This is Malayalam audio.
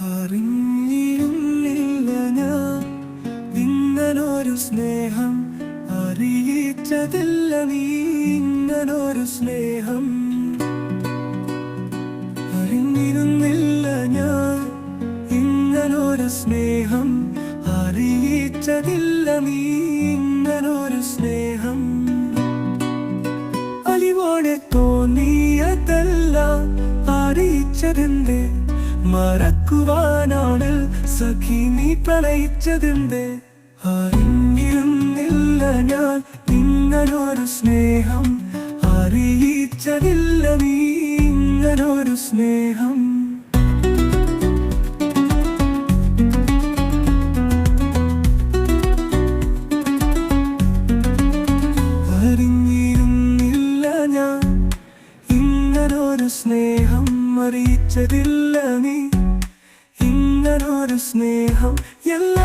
അറിഞ്ഞിരുന്നില്ല ഞാൻ ഇങ്ങനൊരു സ്നേഹം, അറിയിച്ചതില്ല നീ ഇങ്ങനൊരു സ്നേഹം. അറിഞ്ഞിരുന്നില്ല ഞാൻ ഇങ്ങനൊരു സ്നേഹം, അറിയിച്ചതില്ല നീ ഇങ്ങനൊരു സ്നേഹം. അലിവോടെ തോന്നിയതല്ല അറിയിച്ചതെന്തേ, മറക്കുവാനാണ് സഖി നീ പ്രണയിച്ചതെന്തേ. അറിഞ്ഞിരുന്നില്ല ഞാൻ ഇങ്ങനൊരു സ്നേഹം, അറിയിച്ചതില്ല നീ ഇങ്ങനൊരു സ്നേഹം. അറിഞ്ഞിരുന്നില്ല ഞാൻ ഇങ്ങനൊരു സ്നേഹം, അറിയിച്ചതില്ല നീ ഇങ്ങനൊരു സ്നേഹം. എല്ലാ